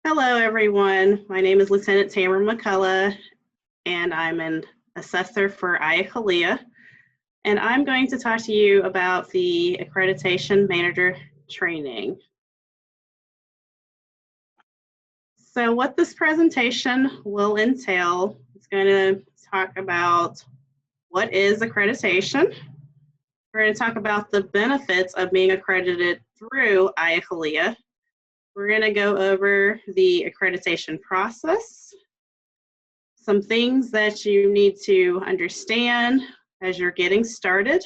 Hello, everyone. My name is Lieutenant Tamara McCollough, and I'm an assessor for IACLEA. And I'm going to talk to you about the Accreditation Manager Training. So what this presentation will entail is going to talk about what is accreditation. We're going to talk about the benefits of being accredited through IACLEA. We're going to go over the accreditation process, some things that you need to understand as you're getting started.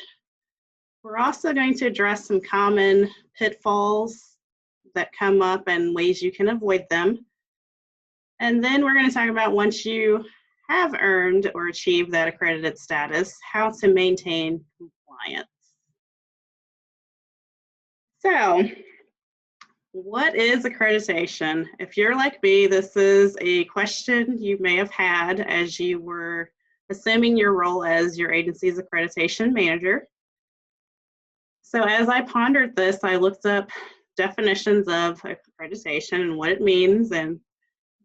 We're also going to address some common pitfalls that come up and ways you can avoid them. And then we're going to talk about once you have earned or achieved that accredited status, how to maintain compliance. So, what is accreditation? If you're like me, this is a question you may have had as you were assuming your role as your agency's accreditation manager. So as I pondered this, I looked up definitions of accreditation and what it means, and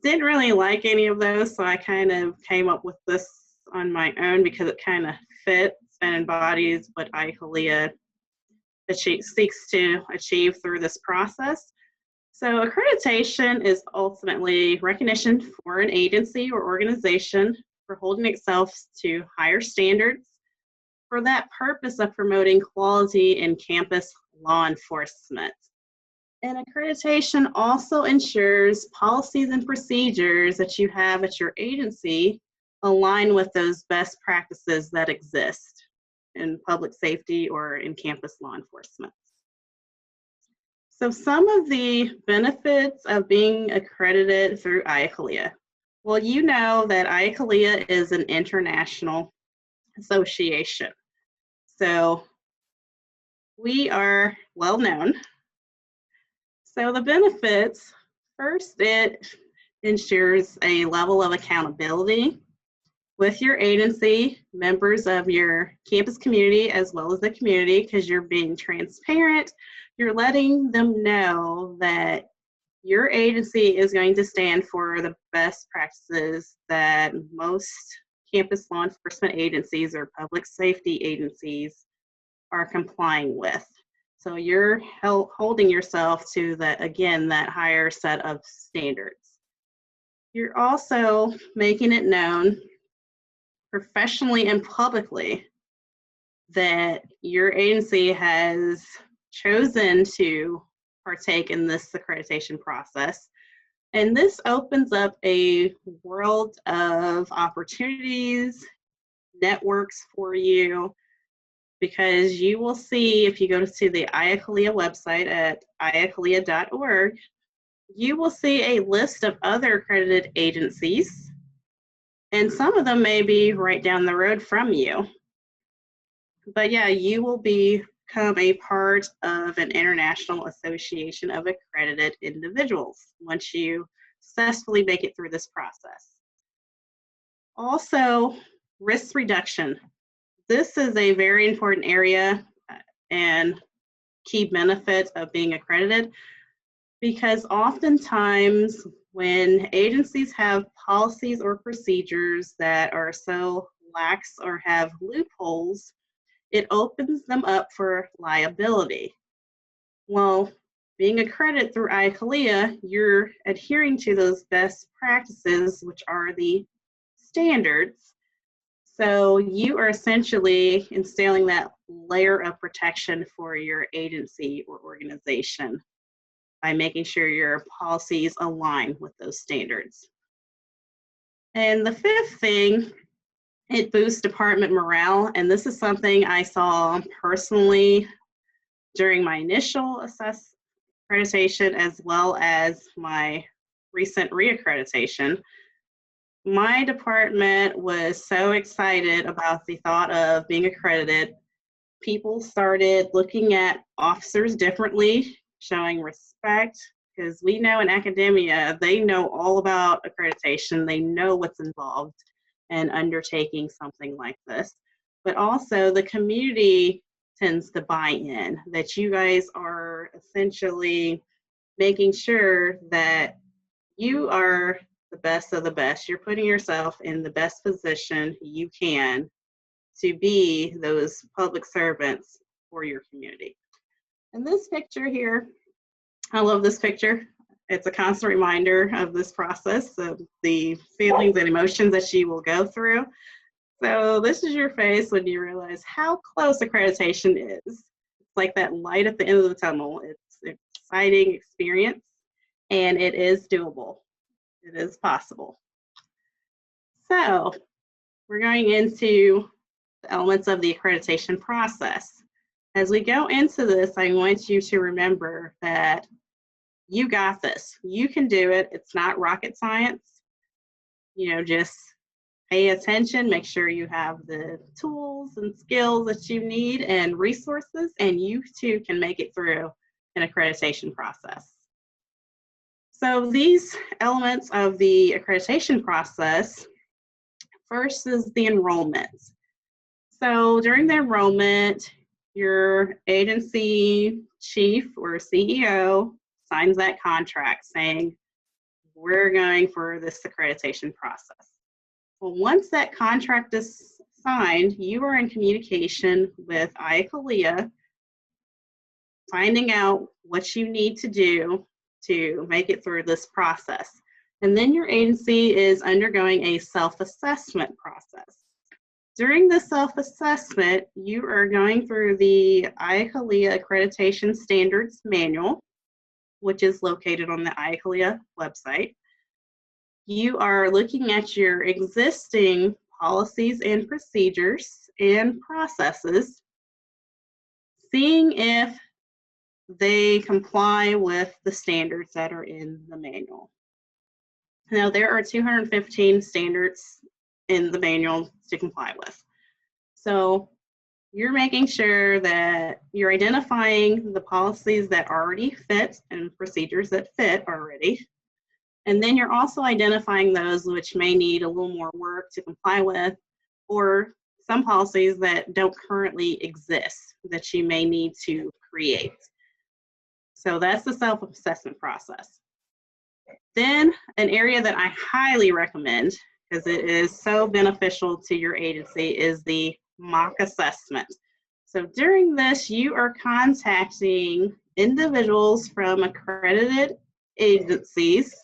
didn't really like any of those, so I kind of came up with this on my own because it kind of fits and embodies what IACLEA seeks to achieve through this process. So accreditation is ultimately recognition for an agency or organization for holding itself to higher standards for that purpose of promoting quality in campus law enforcement. And accreditation also ensures policies and procedures that you have at your agency align with those best practices that exist in public safety or in campus law enforcement. So some of the benefits of being accredited through IACLEA. Well, you know that IACLEA is an international association. So we are well known. So the benefits, first, it ensures a level of accountability with your agency, members of your campus community, as well as the community, because you're being transparent. You're letting them know that your agency is going to stand for the best practices that most campus law enforcement agencies or public safety agencies are complying with. So you're holding yourself to that, again, that higher set of standards. You're also making it known professionally and publicly that your agency has chosen to partake in this accreditation process. And this opens up a world of opportunities, networks for you, because you will see, if you go to the IACLEA website at iaclea.org, you will see a list of other accredited agencies, and some of them may be right down the road from you. But yeah, you will become a part of an international association of accredited individuals once you successfully make it through this process. Also, risk reduction. This is a very important area and key benefit of being accredited, because oftentimes when agencies have policies or procedures that are so lax or have loopholes, it opens them up for liability. Well, being accredited through IACLEA, you're adhering to those best practices, which are the standards. So you are essentially instilling that layer of protection for your agency or organization by making sure your policies align with those standards. And the fifth thing, it boosts department morale, and this is something I saw personally during my initial accreditation as well as my recent reaccreditation. My department was so excited about the thought of being accredited. People started looking at officers differently, showing respect, because we know in academia, they know all about accreditation. They know what's involved and undertaking something like this. But also the community tends to buy in, that you guys are essentially making sure that you are the best of the best. You're putting yourself in the best position you can to be those public servants for your community. And this picture here, I love this picture. It's a constant reminder of this process, of the feelings and emotions that you will go through. So this is your face when you realize how close accreditation is. It's like that light at the end of the tunnel. It's an exciting experience, and it is doable. It is possible. So we're going into the elements of the accreditation process. As we go into this, I want you to remember that you got this. You can do it. It's not rocket science. Just pay attention, make sure you have the tools and skills that you need and resources, and you too can make it through an accreditation process. So these elements of the accreditation process, first is the enrollment. So during the enrollment, your agency chief or CEO signs that contract saying, we're going for this accreditation process. Well, once that contract is signed, you are in communication with IACLEA, finding out what you need to do to make it through this process. And then your agency is undergoing a self-assessment process. During the self-assessment, you are going through the IACLEA Accreditation Standards Manual, which is located on the IACLEA website. You are looking at your existing policies and procedures and processes, seeing if they comply with the standards that are in the manual. Now, there are 215 standards in the manual to comply with. So you're making sure that you're identifying the policies that already fit and procedures that fit already. And then you're also identifying those which may need a little more work to comply with, or some policies that don't currently exist that you may need to create. So that's the self-assessment process. Then an area that I highly recommend, because it is so beneficial to your agency, is the mock assessment. So during this, you are contacting individuals from accredited agencies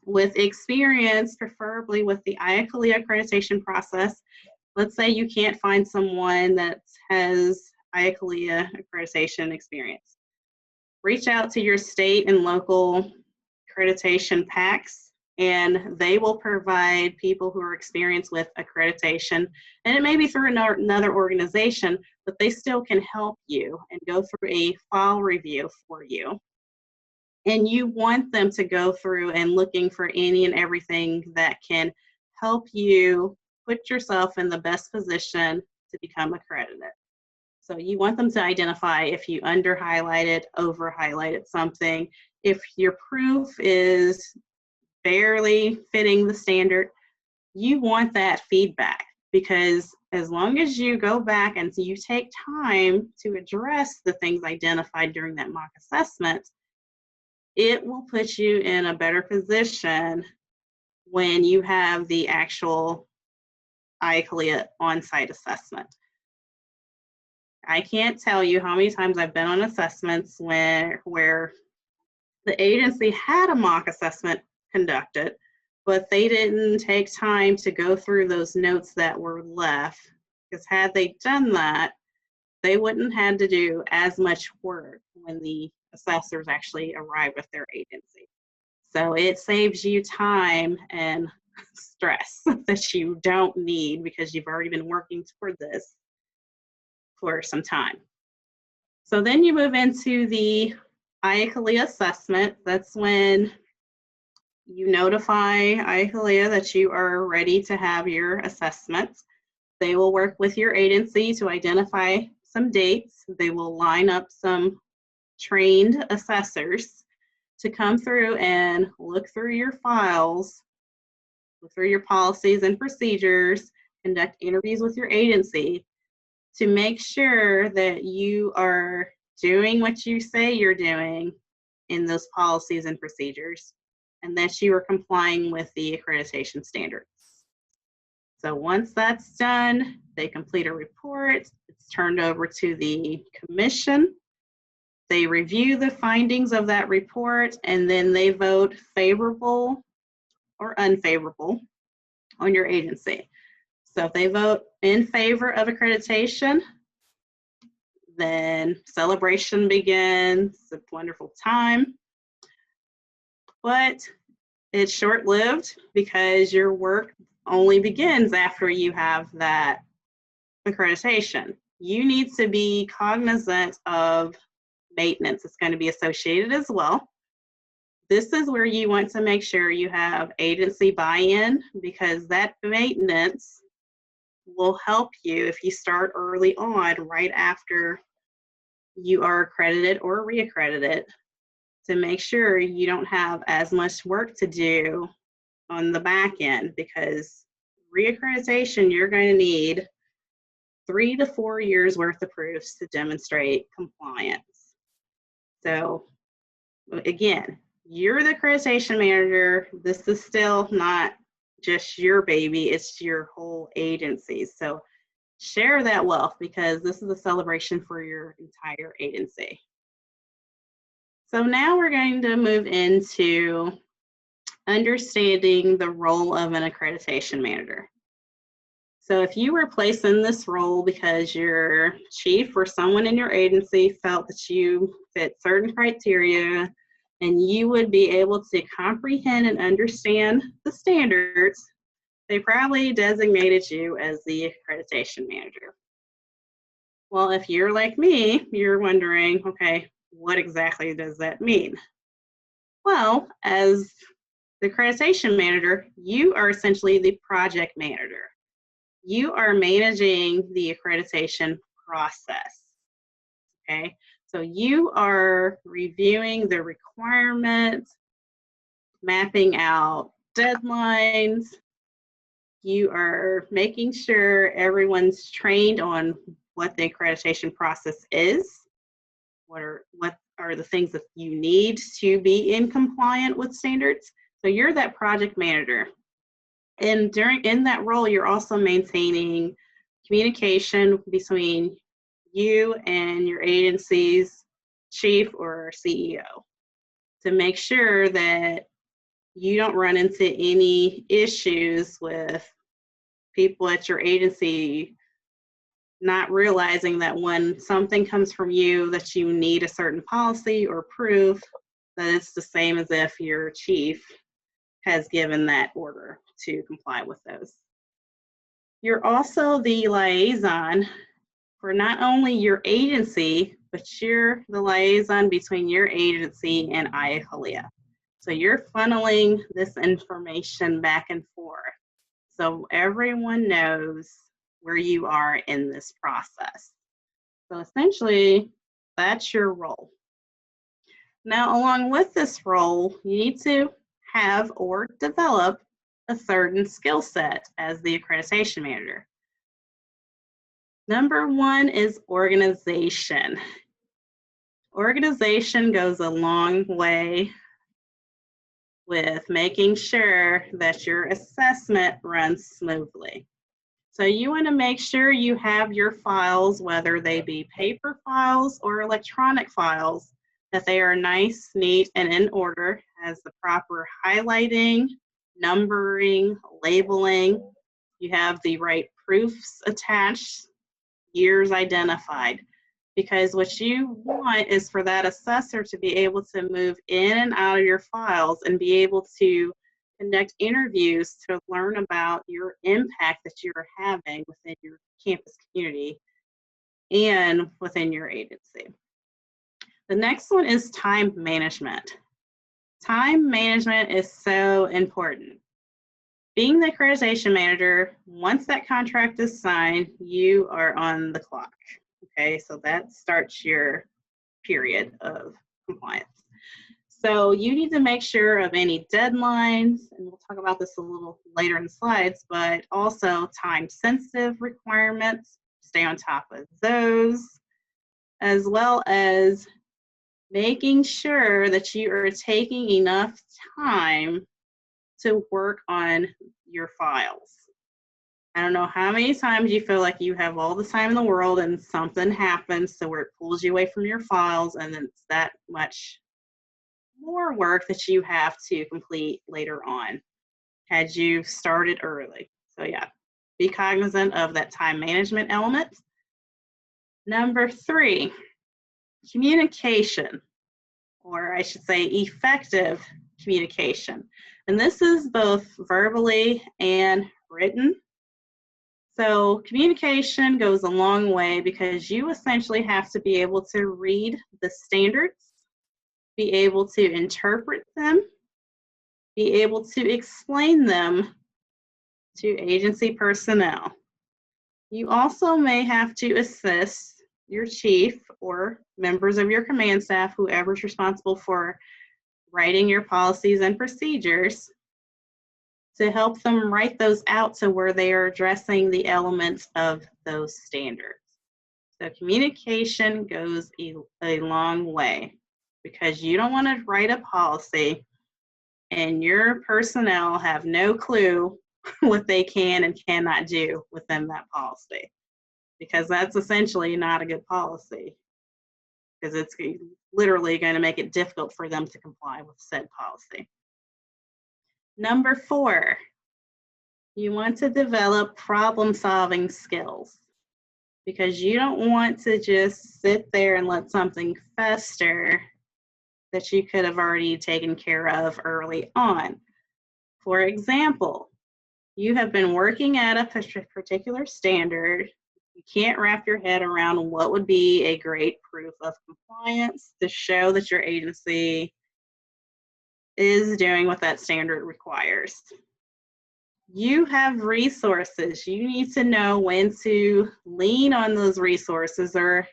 with experience, preferably with the IACLEA accreditation process. Let's say you can't find someone that has IACLEA accreditation experience. Reach out to your state and local accreditation PACs, and they will provide people who are experienced with accreditation. And it may be through another organization, but they still can help you and go through a file review for you. And you want them to go through and looking for any and everything that can help you put yourself in the best position to become accredited. So you want them to identify if you under-highlighted, over-highlighted something. If your proof is barely fitting the standard, you want that feedback, because as long as you go back and you take time to address the things identified during that mock assessment, it will put you in a better position when you have the actual IACLEA on-site assessment. I can't tell you how many times I've been on assessments where the agency had a mock assessment conducted, but they didn't take time to go through those notes that were left, because had they done that, they wouldn't have to do as much work when the assessors actually arrive with their agency. So it saves you time and stress that you don't need, because you've already been working toward this for some time. So then you move into the IACLEA assessment. That's when you notify IACLEA that you are ready to have your assessment. They will work with your agency to identify some dates. They will line up some trained assessors to come through and look through your files, look through your policies and procedures, conduct interviews with your agency to make sure that you are doing what you say you're doing in those policies and procedures. and that you are complying with the accreditation standards. So once that's done, they complete a report. It's turned over to the commission. They review the findings of that report, and then they vote favorable or unfavorable on your agency. So if they vote in favor of accreditation, then celebration begins. It's a wonderful time. But it's short-lived because your work only begins after you have that accreditation. You need to be cognizant of maintenance. It's going to be associated as well. This is where you want to make sure you have agency buy-in, because that maintenance will help you if you start early on, right after you are accredited or reaccredited, to make sure you don't have as much work to do on the back end, because reaccreditation, you're going to need 3 to 4 years worth of proofs to demonstrate compliance. So again, you're the accreditation manager. This is still not just your baby, it's your whole agency. So share that wealth, because this is a celebration for your entire agency. So now we're going to move into understanding the role of an accreditation manager. So if you were placed in this role because your chief or someone in your agency felt that you fit certain criteria and you would be able to comprehend and understand the standards, they probably designated you as the accreditation manager. Well, if you're like me, you're wondering, okay, what exactly does that mean? Well, as the accreditation manager, you are essentially the project manager. You are managing the accreditation process, okay? So you are reviewing the requirements, mapping out deadlines. You are making sure everyone's trained on what the accreditation process is. What are the things that you need to be in compliant with standards? So you're that project manager. And in that role, you're also maintaining communication between you and your agency's chief or CEO to make sure that you don't run into any issues with people at your agency not realizing that when something comes from you that you need a certain policy or proof, that it's the same as if your chief has given that order to comply with those. You're also the liaison for not only your agency, but you're the liaison between your agency and IACLEA. So you're funneling this information back and forth, so everyone knows where you are in this process. So essentially, that's your role. Now, along with this role, you need to have or develop a certain skill set as the accreditation manager. Number one is organization. Organization goes a long way with making sure that your assessment runs smoothly. So you want to make sure you have your files, whether they be paper files or electronic files, that they are nice, neat, and in order, has the proper highlighting, numbering, labeling. You have the right proofs attached, years identified. Because what you want is for that assessor to be able to move in and out of your files and be able to conduct interviews to learn about your impact that you're having within your campus community and within your agency. The next one is time management. Time management is so important. Being the accreditation manager, once that contract is signed, you are on the clock. Okay, so that starts your period of compliance. So you need to make sure of any deadlines, and we'll talk about this a little later in the slides, but also time-sensitive requirements, stay on top of those, as well as making sure that you are taking enough time to work on your files. I don't know how many times you feel like you have all the time in the world and something happens to where it pulls you away from your files, and then it's that much more work that you have to complete later on had you started early. So yeah, be cognizant of that time management element. Number 3, communication, or I should say effective communication. And this is both verbally and written. So communication goes a long way because you essentially have to be able to read the standards, be able to interpret them, be able to explain them to agency personnel. You also may have to assist your chief or members of your command staff, whoever's responsible for writing your policies and procedures, to help them write those out to where they are addressing the elements of those standards. So communication goes a long way because you don't want to write a policy and your personnel have no clue what they can and cannot do within that policy, because that's essentially not a good policy, because it's literally going to make it difficult for them to comply with said policy. Number 4, you want to develop problem-solving skills, because you don't want to just sit there and let something fester that you could have already taken care of early on. For example, you have been working at a particular standard. You can't wrap your head around what would be a great proof of compliance to show that your agency is doing what that standard requires. You have resources. You need to know when to lean on those resources or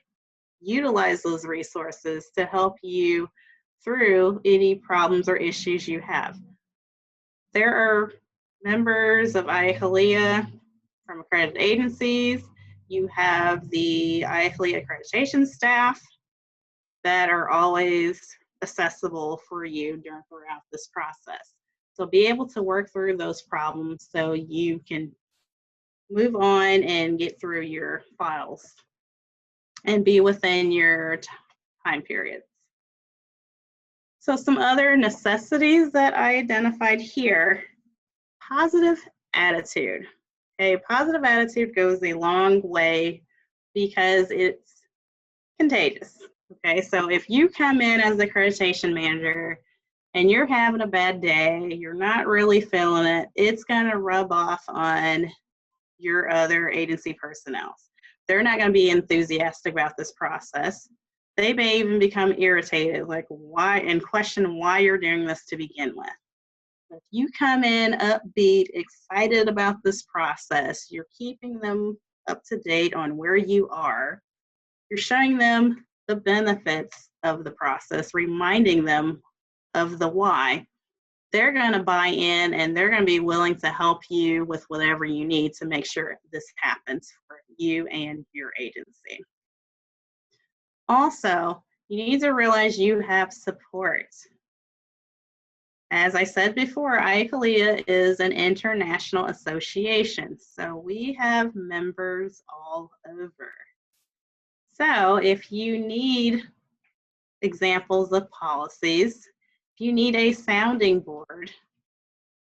utilize those resources to help you through any problems or issues you have. There are members of IACLEA from accredited agencies. You have the IACLEA accreditation staff that are always accessible for you throughout this process. So be able to work through those problems so you can move on and get through your files and be within your time periods. So some other necessities that I identified here: positive attitude. A positive attitude goes a long way because it's contagious. Okay, so if you come in as the accreditation manager and you're having a bad day, you're not really feeling it, it's going to rub off on your other agency personnel. They're not going to be enthusiastic about this process. They may even become irritated, like why, and question why you're doing this to begin with. If you come in upbeat, excited about this process, you're keeping them up to date on where you are, you're showing them the benefits of the process, reminding them of the why, they're going to buy in and they're going to be willing to help you with whatever you need to make sure this happens for you and your agency. Also, you need to realize you have support. As I said before, IACLEA is an international association, so we have members all over. So if you need examples of policies, if you need a sounding board,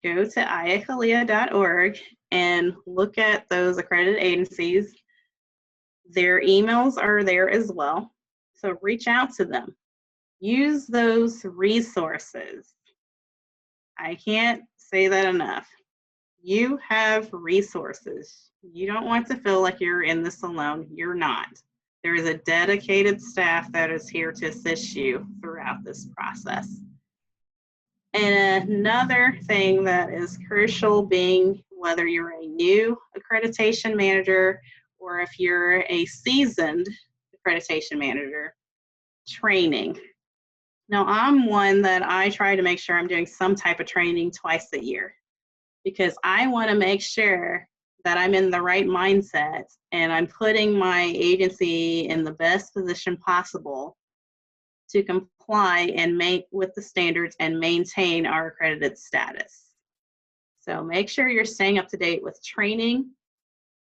go to IACLEA.org and look at those accredited agencies. Their emails are there as well, so reach out to them. Use those resources. I can't say that enough. You have resources. You don't want to feel like you're in this alone. You're not. There is a dedicated staff that is here to assist you throughout this process. And another thing that is crucial, being whether you're a new accreditation manager or if you're a seasoned accreditation manager, training. Now, I'm one that I try to make sure I'm doing some type of training twice a year, because I want to make sure that I'm in the right mindset and I'm putting my agency in the best position possible to comply and make with the standards and maintain our accredited status. So make sure you're staying up to date with training.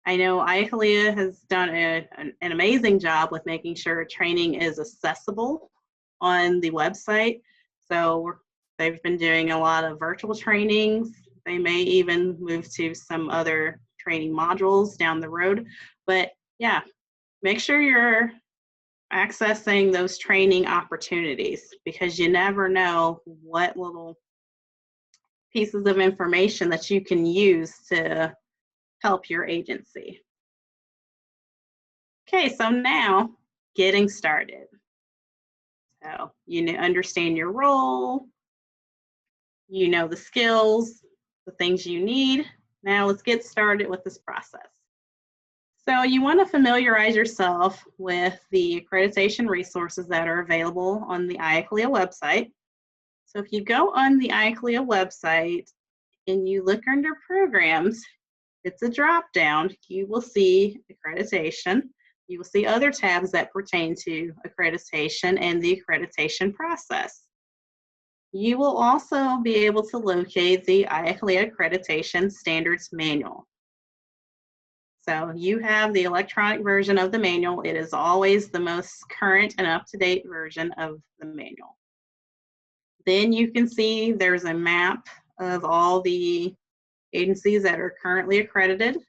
I know IACLEA has done an amazing job with making sure training is accessible on the website. So they've been doing a lot of virtual trainings. They may even move to some other training modules down the road. But yeah, make sure you're accessing those training opportunities, because you never know what little pieces of information that you can use to help your agency. Okay, so now getting started. So you understand your role, you know the skills, the things you need. Now let's get started with this process. So you want to familiarize yourself with the accreditation resources that are available on the IACLEA website. So if you go on the IACLEA website and you look under programs, it's a drop down. You will see accreditation. You will see other tabs that pertain to accreditation and the accreditation process. You will also be able to locate the IACLEA Accreditation Standards Manual. So you have the electronic version of the manual. It is always the most current and up-to-date version of the manual. Then you can see there's a map of all the agencies that are currently accredited. It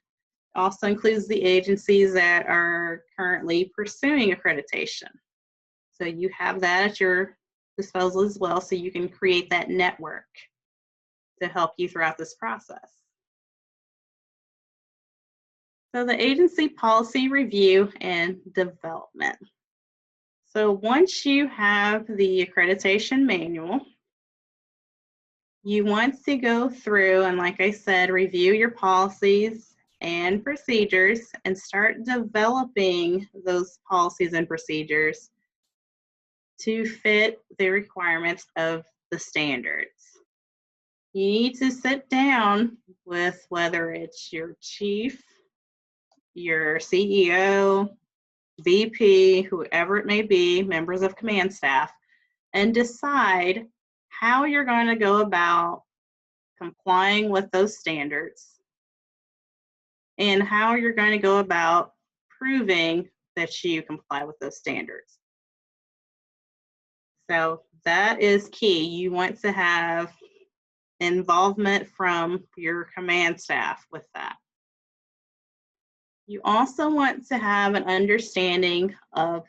also includes the agencies that are currently pursuing accreditation. So you have that at your disposal as well, so you can create that network to help you throughout this process. So the agency policy review and development. So once you have the accreditation manual, you want to go through and, like I said, review your policies and procedures and start developing those policies and procedures to fit the requirements of the standards. You need to sit down with whether it's your chief, your CEO, VP, whoever it may be, members of command staff, and decide how you're going to go about complying with those standards and how you're going to go about proving that you comply with those standards. So that is key. You want to have involvement from your command staff with that. You also want to have an understanding of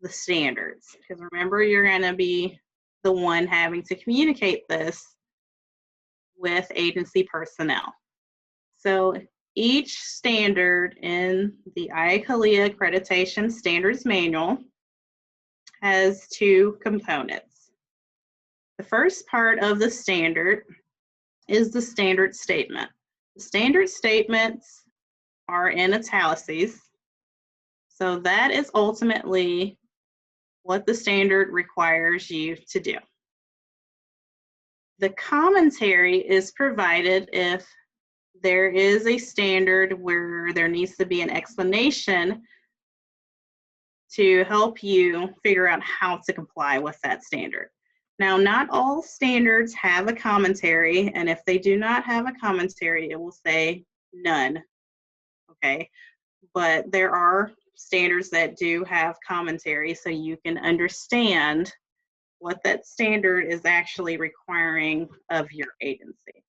the standards, because remember, you're going to be the one having to communicate this with agency personnel. So each standard in the IACLEA Accreditation Standards Manual has two components. The first part of the standard is the standard statement. The standard statements are in italics, so that is ultimately what the standard requires you to do. The commentary is provided if there is a standard where there needs to be an explanation to help you figure out how to comply with that standard. Now, not all standards have a commentary, and if they do not have a commentary, it will say none, okay? But there are standards that do have commentary, so you can understand what that standard is actually requiring of your agency.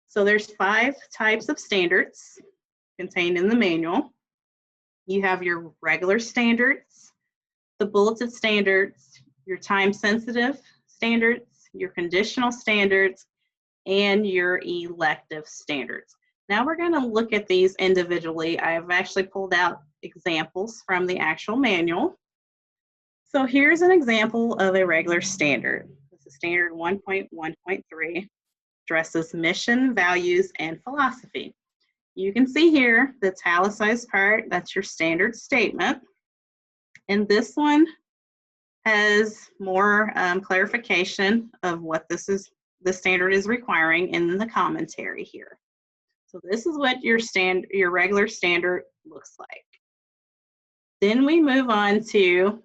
So there's 5 types of standards contained in the manual. You have your regular standards, the bulleted standards, your time-sensitive standards, your conditional standards, and your elective standards. Now we're going to look at these individually. I've actually pulled out examples from the actual manual. So here's an example of a regular standard. This is standard 1.1.3, addresses mission, values, and philosophy. You can see here the italicized part, that's your standard statement. And this one has more clarification of what the standard is requiring in the commentary here. So this is what your regular standard looks like. Then we move on to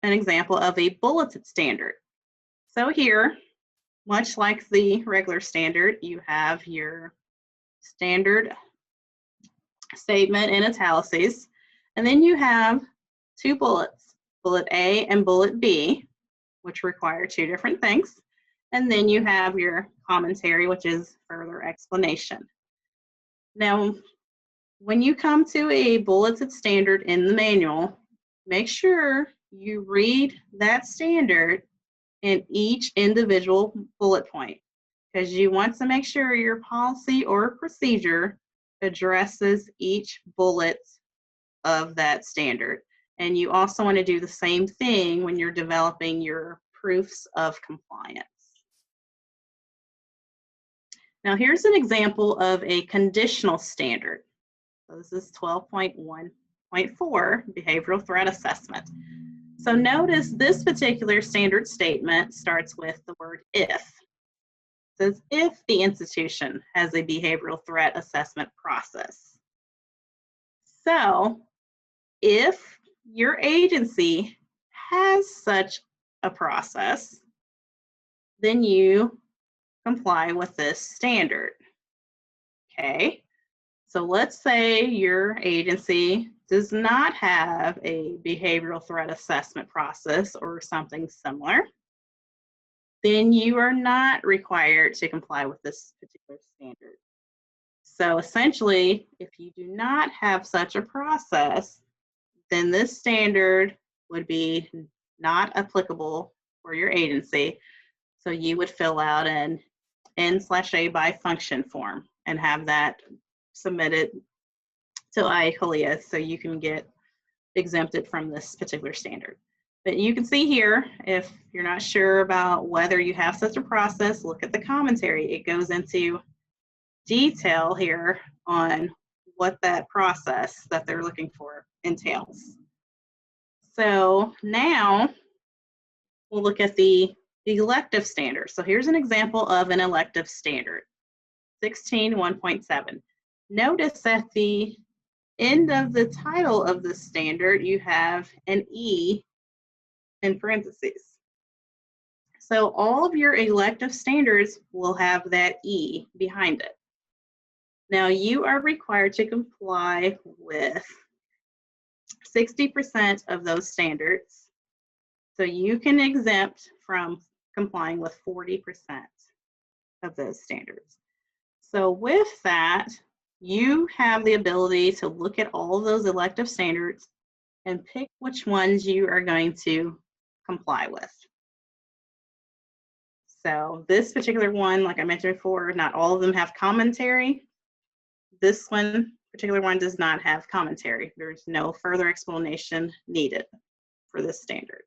an example of a bulleted standard. So here, much like the regular standard, you have your standard statement in italics, and then you have two bullets, bullet A and bullet B, which require two different things. And then you have your commentary, which is further explanation. Now, when you come to a bulleted standard in the manual, make sure you read that standard in each individual bullet point, because you want to make sure your policy or procedure addresses each bullet of that standard. And you also want to do the same thing when you're developing your proofs of compliance. Now here's an example of a conditional standard. So this is 12.1.4, behavioral threat assessment. So notice this particular standard statement starts with the word if. It says if the institution has a behavioral threat assessment process. So if your agency has such a process, then you comply with this standard. Okay, so let's say your agency does not have a behavioral threat assessment process or something similar, then you are not required to comply with this particular standard. So essentially, if you do not have such a process, then this standard would be not applicable for your agency. So you would fill out an N/A by function form and have that submitted to IACLEA so you can get exempted from this particular standard. But you can see here, if you're not sure about whether you have such a process, look at the commentary. It goes into detail here on what that process that they're looking for entails. So now we'll look at the elective standard. So here's an example of an elective standard, 16.1.7. Notice at the end of the title of the standard, you have an E in parentheses. So all of your elective standards will have that E behind it. Now you are required to comply with 60% of those standards. So you can exempt from complying with 40% of those standards. So with that, you have the ability to look at all of those elective standards and pick which ones you are going to comply with. So this particular one, like I mentioned before, not all of them have commentary. This particular one does not have commentary. There's no further explanation needed for this standard.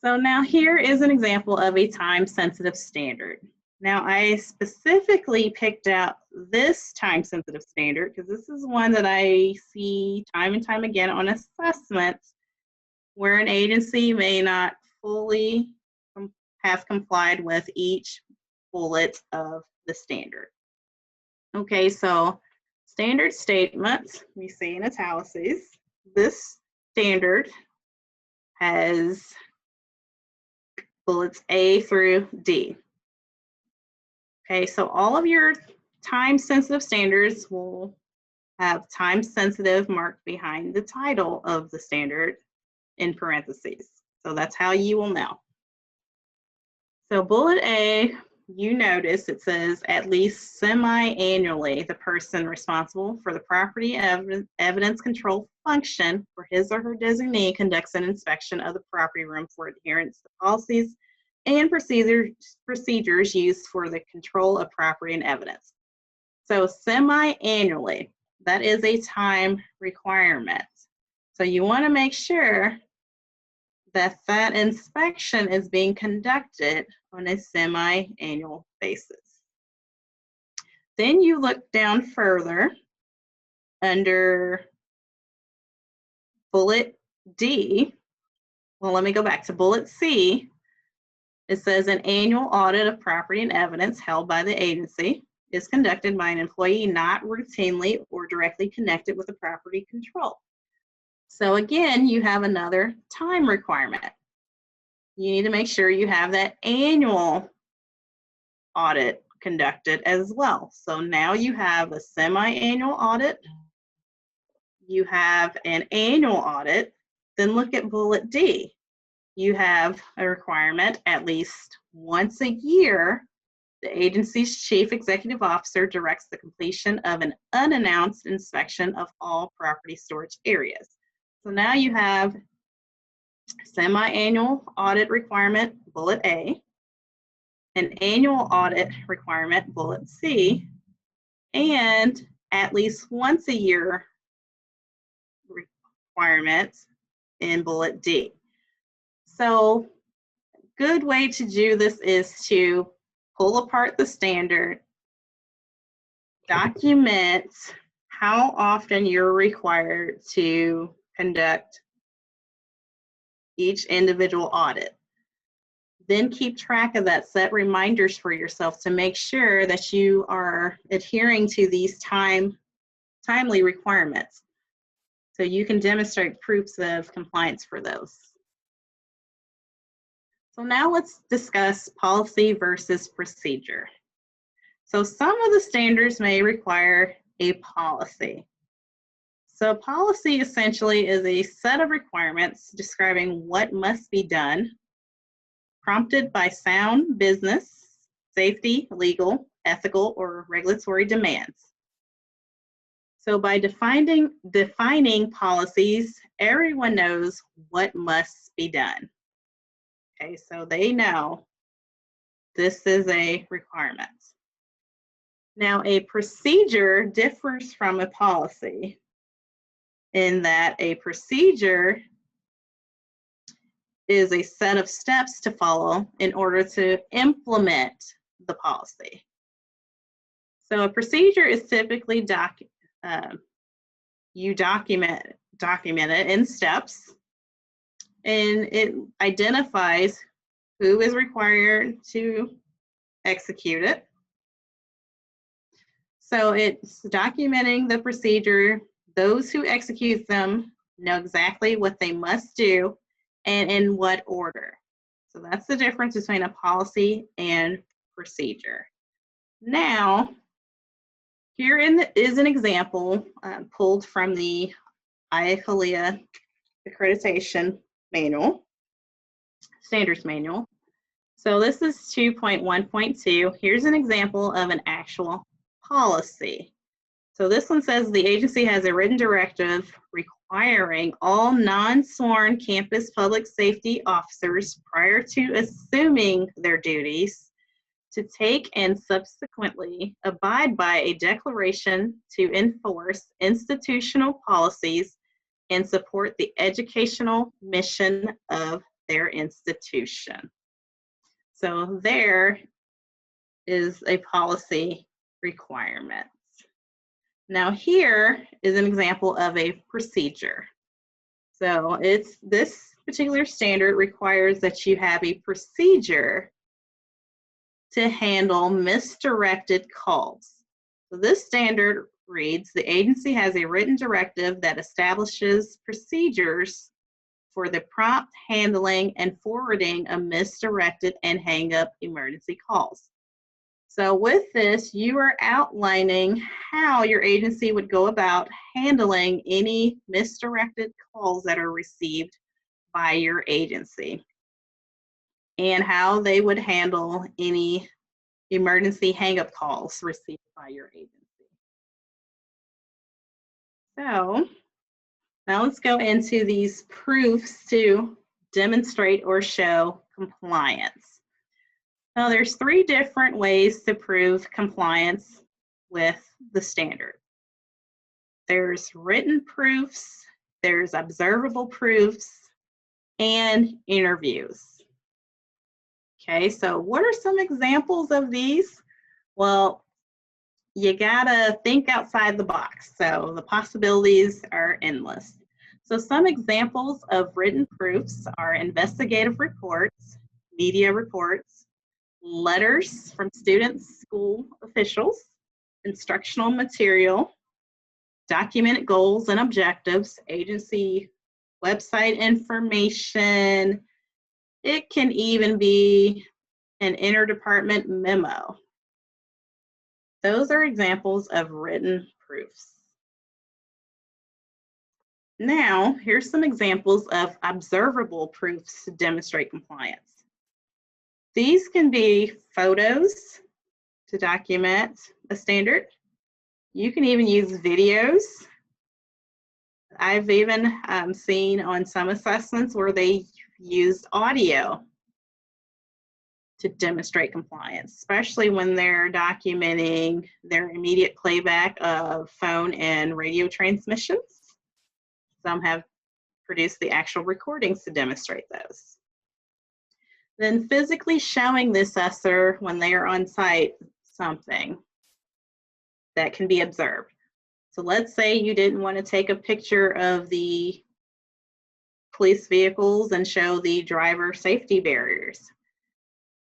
So now here is an example of a time-sensitive standard. Now I specifically picked out this time-sensitive standard because this is one that I see time and time again on assessments where an agency may not fully have complied with each bullet of the standard. Okay, so standard statements, we see in italics. This standard has bullets A through D. Okay, so all of your time-sensitive standards will have time-sensitive marked behind the title of the standard in parentheses. So that's how you will know. So bullet A, you notice it says at least semi-annually, the person responsible for the property evidence control function for his or her designee conducts an inspection of the property room for adherence to policies and procedures used for the control of property and evidence. So semi-annually, that is a time requirement. So you want to make sure that that inspection is being conducted on a semi-annual basis. Then you look down further under bullet D. Well, let me go back to bullet C. It says an annual audit of property and evidence held by the agency is conducted by an employee not routinely or directly connected with the property control. So again, you have another time requirement. You need to make sure you have that annual audit conducted as well. So now you have a semi-annual audit, you have an annual audit, then look at bullet D. You have a requirement at least once a year. The agency's chief executive officer directs the completion of an unannounced inspection of all property storage areas. So now you have semi-annual audit requirement, bullet A, an annual audit requirement, bullet C, and at least once a year requirements in bullet D. So good way to do this is to pull apart the standard, document how often you're required to conduct each individual audit. Then keep track of that, set reminders for yourself to make sure that you are adhering to these timely requirements, so you can demonstrate proofs of compliance for those. So now let's discuss policy versus procedure. So some of the standards may require a policy. So policy essentially is a set of requirements describing what must be done, prompted by sound business, safety, legal, ethical, or regulatory demands. So by defining policies, everyone knows what must be done. Okay, so they know this is a requirement. Now, a procedure differs from a policy in that a procedure is a set of steps to follow in order to implement the policy. So a procedure is typically document it in steps, and it identifies who is required to execute it. So it's documenting the procedure. Those who execute them know exactly what they must do and in what order. So that's the difference between a policy and procedure. Now, here is an example pulled from the IACLEA Accreditation Manual, Standards Manual. So this is 2.1.2. Here's an example of an actual policy. So this one says the agency has a written directive requiring all non-sworn campus public safety officers prior to assuming their duties to take and subsequently abide by a declaration to enforce institutional policies and support the educational mission of their institution. So there is a policy requirement. Now here is an example of a procedure. So this particular standard requires that you have a procedure to handle misdirected calls. So this standard reads, the agency has a written directive that establishes procedures for the prompt handling and forwarding of misdirected and hang-up emergency calls. So with this, you are outlining how your agency would go about handling any misdirected calls that are received by your agency, and how they would handle any emergency hang-up calls received by your agency. So now let's go into these proofs to demonstrate or show compliance. Now there's 3 different ways to prove compliance with the standard. There's written proofs, there's observable proofs, and interviews. Okay, so what are some examples of these? Well, you gotta think outside the box. So the possibilities are endless. So some examples of written proofs are investigative reports, media reports, letters from students, school officials, instructional material, documented goals and objectives, agency website information. It can even be an interdepartment memo. Those are examples of written proofs. Now, here's some examples of observable proofs to demonstrate compliance. These can be photos to document a standard. You can even use videos. I've even seen on some assessments where they used audio to demonstrate compliance, especially when they're documenting their immediate playback of phone and radio transmissions. Some have produced the actual recordings to demonstrate those. Then physically showing the assessor when they are on site something that can be observed. So let's say you didn't want to take a picture of the police vehicles and show the driver safety barriers.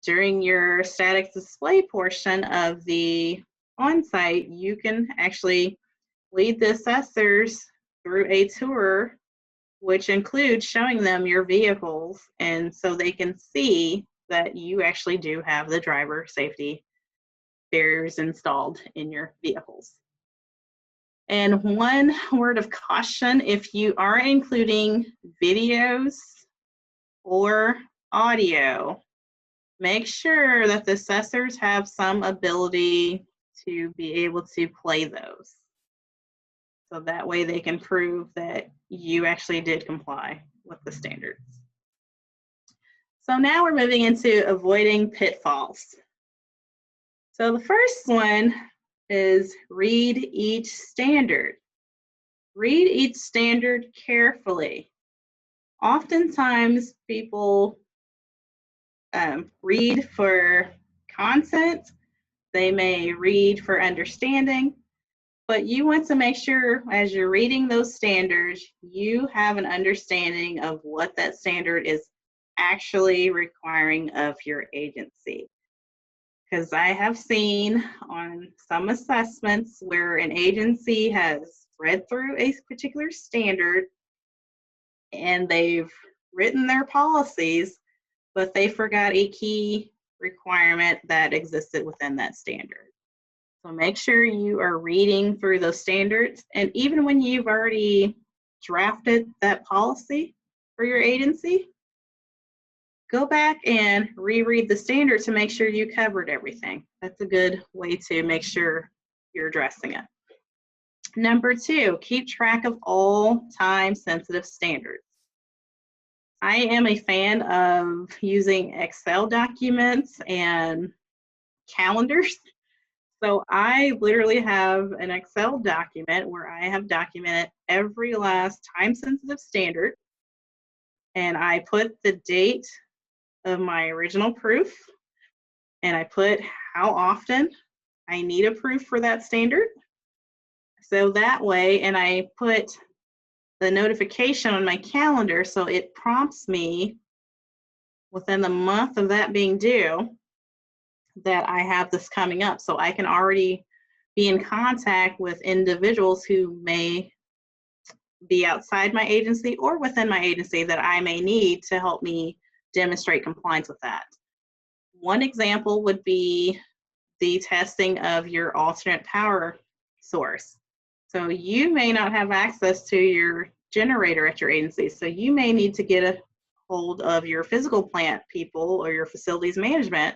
During your static display portion of the on-site, you can actually lead the assessors through a tour, which includes showing them your vehicles, and so they can see that you actually do have the driver safety barriers installed in your vehicles. And one word of caution, if you are including videos or audio, make sure that the assessors have some ability to be able to play those. So that way they can prove that you actually did comply with the standards. So now we're moving into avoiding pitfalls. So the first one is read each standard. Read each standard carefully. Oftentimes people read for content, they may read for understanding, but you want to make sure as you're reading those standards, you have an understanding of what that standard is actually requiring of your agency. Because I have seen on some assessments where an agency has read through a particular standard and they've written their policies, but they forgot a key requirement that existed within that standard. So make sure you are reading through those standards, and even when you've already drafted that policy for your agency, go back and reread the standard to make sure you covered everything. That's a good way to make sure you're addressing it. Number 2, keep track of all time-sensitive standards. I am a fan of using Excel documents and calendars. So I literally have an Excel document where I have documented every last time-sensitive standard, and I put the date of my original proof, and I put how often I need a proof for that standard. So that way, and I put the notification on my calendar so it prompts me within the month of that being due that I have this coming up, so I can already be in contact with individuals who may be outside my agency or within my agency that I may need to help me demonstrate compliance with that. One example would be the testing of your alternate power source. So you may not have access to your generator at your agency, so you may need to get a hold of your physical plant people or your facilities management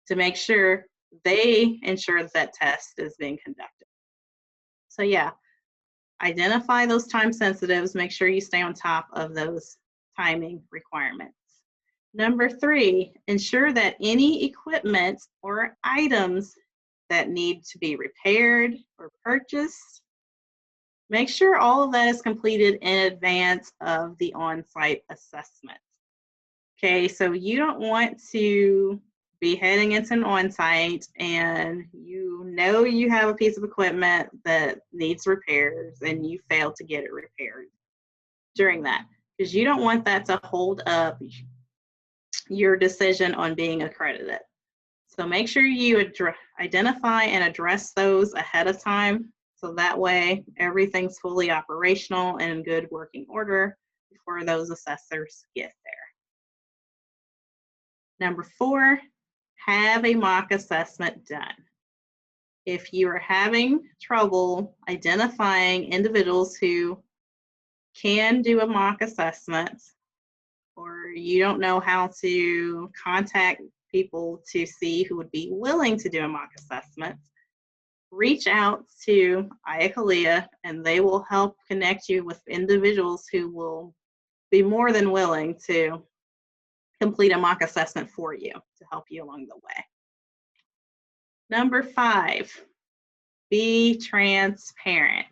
to make sure they ensure that that test is being conducted. So yeah, identify those time sensitives, make sure you stay on top of those timing requirements. Number 3, ensure that any equipment or items that need to be repaired or purchased, make sure all of that is completed in advance of the on-site assessment. Okay, so you don't want to be heading into an on-site and you know you have a piece of equipment that needs repairs and you fail to get it repaired during that, because you don't want that to hold up your decision on being accredited. So make sure you identify and address those ahead of time, so that way everything's fully operational and in good working order before those assessors get there. Number 4, have a mock assessment done. If you are having trouble identifying individuals who can do a mock assessment, or you don't know how to contact people to see who would be willing to do a mock assessment, reach out to IACLEA and they will help connect you with individuals who will be more than willing to complete a mock assessment for you to help you along the way. Number 5, be transparent.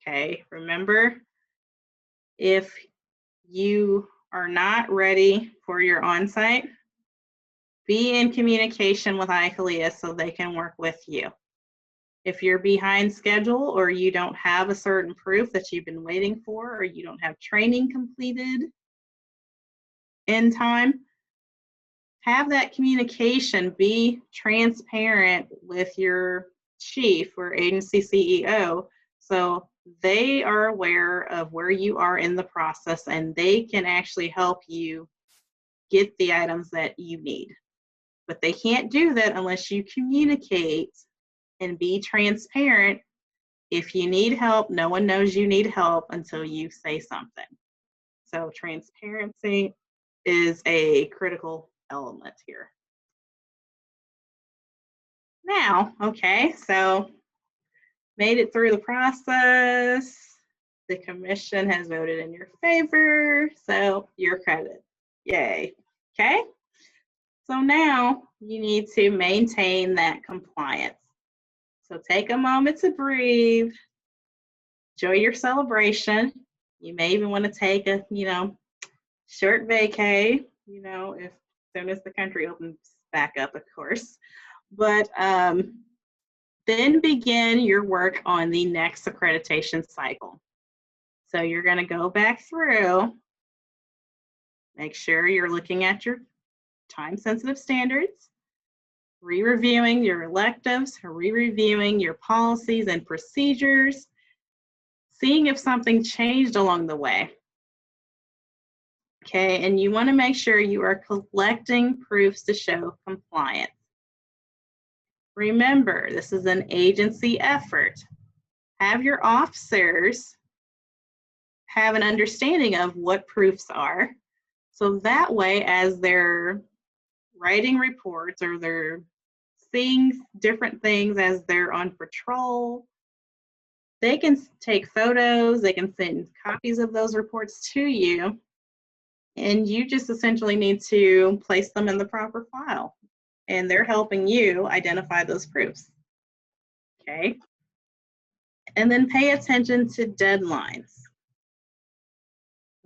Okay, remember, if you are not ready for your on-site, be in communication with IACLEA so they can work with you. If you're behind schedule or you don't have a certain proof that you've been waiting for, or you don't have training completed in time, have that communication, be transparent with your chief or agency CEO so they are aware of where you are in the process and they can actually help you get the items that you need. But they can't do that unless you communicate and be transparent. If you need help, no one knows you need help until you say something. So transparency is a critical element here. Now, okay, so made it through the process. The commission has voted in your favor, so you're accredited. Yay. Okay, so now you need to maintain that compliance. So take a moment to breathe, enjoy your celebration. You may even want to take a, short vacay, as soon as the country opens back up, of course. But then begin your work on the next accreditation cycle. So you're going to go back through, make sure you're looking at your time-sensitive standards, re-reviewing your electives, re-reviewing your policies and procedures, seeing if something changed along the way. Okay, and you want to make sure you are collecting proofs to show compliance. Remember, this is an agency effort. Have your officers have an understanding of what proofs are, so that way as they're writing reports or they're seeing different things as they're on patrol, they can take photos, they can send copies of those reports to you, and you just essentially need to place them in the proper file, and they're helping you identify those proofs. Okay, and then pay attention to deadlines.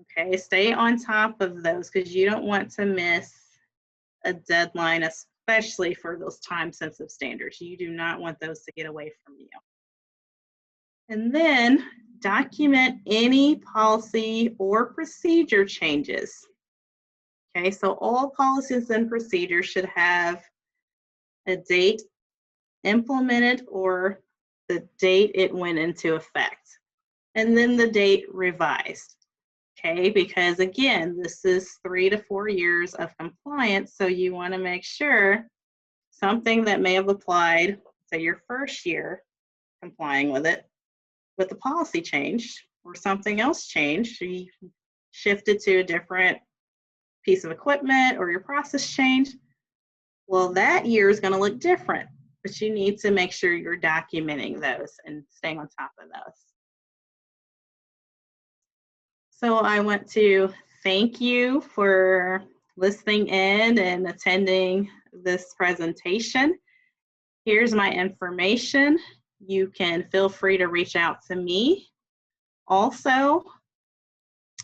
Okay, stay on top of those because you don't want to miss a deadline, especially for those time-sensitive standards. You do not want those to get away from you. And then document any policy or procedure changes. Okay, so all policies and procedures should have a date implemented or the date it went into effect, and then the date revised. Okay, because again, this is 3 to 4 years of compliance, so you want to make sure something that may have applied, say your first year complying with it, but the policy changed or something else changed, you shifted to a different piece of equipment or your process changed, well, that year is going to look different, but you need to make sure you're documenting those and staying on top of those. So I want to thank you for listening in and attending this presentation. Here's my information. You can feel free to reach out to me. Also,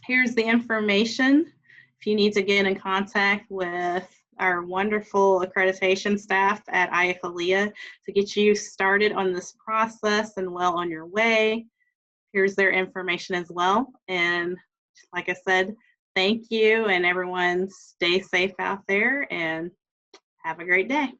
here's the information if you need to get in contact with our wonderful accreditation staff at IACLEA to get you started on this process and well on your way. Here's their information as well. And like I said, thank you, and everyone stay safe out there and have a great day.